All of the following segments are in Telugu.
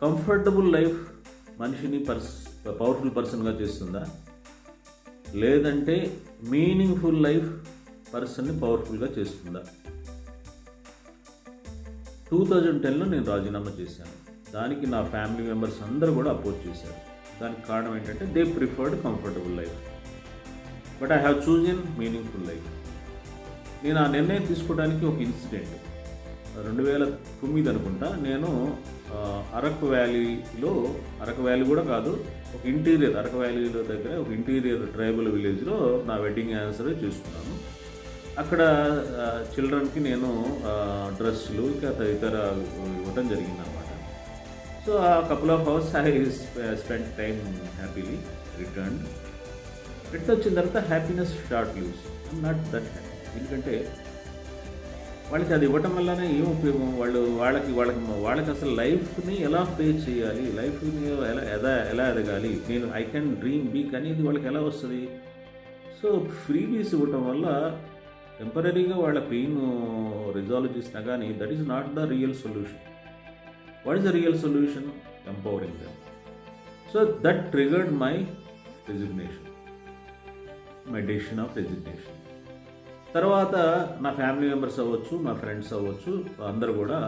కంఫర్టబుల్ లైఫ్ మనిషిని పవర్ఫుల్ పర్సన్గా చేస్తుందా, లేదంటే మీనింగ్ఫుల్ లైఫ్ పర్సన్ని పవర్ఫుల్గా చేస్తుందా? 2010లో నేను రాజీనామా చేశాను. దానికి నా ఫ్యామిలీ మెంబర్స్ అందరూ కూడా అపోజ్ చేశారు. దానికి కారణం ఏంటంటే they preferred comfortable life, but I have chosen meaningful life. నేను ఆ నిర్ణయం తీసుకోవడానికి ఒక ఇన్సిడెంట్ 2009 అనుకుంటా. నేను అరకు వ్యాలీ కూడా కాదు, ఒక ఇంటీరియర్ అరకు వ్యాలీలో దగ్గర ఒక ఇంటీరియర్ ట్రైబల్ విలేజ్లో నా వెడ్డింగ్ యానివర్సరీ చేసుకున్నాను. అక్కడ చిల్డ్రన్కి నేను డ్రెస్సులు ఇంకా తదితర ఇవ్వటం జరిగింది అనమాట. సో ఆ couple of hours I spend time happily. Return వచ్చిన తర్వాత happiness short leaves. I'm not that happy. ఎందుకంటే వాళ్ళకి అది ఇవ్వటం వల్లనే ఏం ఉపయోగం? వాళ్ళకి అసలు లైఫ్ని ఎలా ఫేస్ చేయాలి, లైఫ్ని ఎలా ఎదగాలి, ఐ కెన్ డ్రీమ్ బిగ్ అనేది వాళ్ళకి ఎలా వస్తుంది? సో ఫ్రీబీస్ ఇవ్వటం వల్ల టెంపరీగా వాళ్ళ పెయిన్ రిజాల్వ్ చేసినా కానీ that is not the real solution. What is the real solution? Empowering them. So that triggered my decision of resignation. తర్వాత నా ఫ్యామిలీ మెంబర్స్ అవ్వచ్చు, నా ఫ్రెండ్స్ అవ్వచ్చు, అందరు కూడా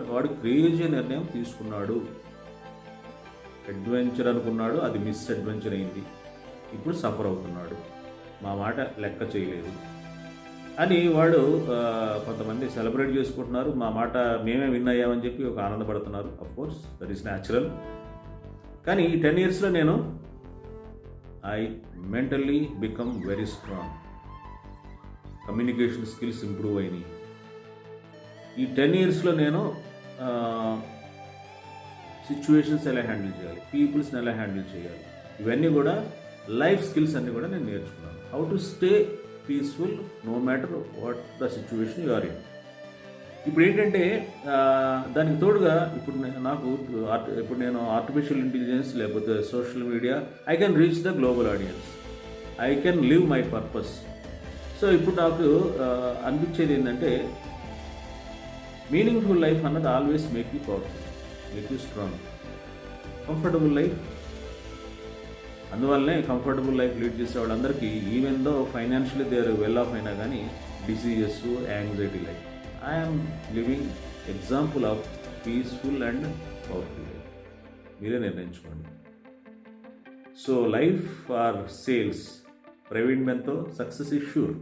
వాడు క్రేజీ నిర్ణయం తీసుకున్నాడు, అడ్వెంచర్ అనుకున్నాడు, అది మిస్ అడ్వెంచర్ అయింది, ఇప్పుడు సఫర్ అవుతున్నాడు, మా మాట లెక్క చేయలేదు అని వాడు కొంతమంది సెలబ్రేట్ చేసుకుంటున్నారు. మా మాట మేమే విన్ అయ్యామని చెప్పి ఒక ఆనందపడుతున్నారు. Of course that is natural. కానీ ఈ 10 yearsలో నేను I mentally become very strong. Communication skills improve అయినాయి. ఈ 10 yearsలో నేను సిచ్యువేషన్స్ ఎలా హ్యాండిల్ చేయాలి, పీపుల్స్ని ఎలా హ్యాండిల్ చేయాలి, ఇవన్నీ కూడా లైఫ్ స్కిల్స్ అన్నీ కూడా నేను నేర్చుకున్నాను. How to stay peaceful no matter what the situation you are in. ఇప్పుడు ఏంటంటే దానికి తోడుగా ఇప్పుడు నేను ఆర్టిఫిషియల్ ఇంటెలిజెన్స్ లేకపోతే social media, I can reach the global audience, I can live my purpose. So ఇప్పుడు నాకు అనిపించేది ఏంటంటే మీనింగ్ఫుల్ లైఫ్ అన్నది always make you powerful, make you strong. Comfortable life, అందువల్లనే కంఫర్టబుల్ లైఫ్ లీడ్ చేసే వాళ్ళందరికీ even though financially they are well off అయినా కానీ diseases, anxiety life. I'm living example of peaceful and powerful life. మీరే నిర్ణయించుకోండి. So life are sales, Praveen బెన్తో, సక్సెస్ ఈజ్ షూర్.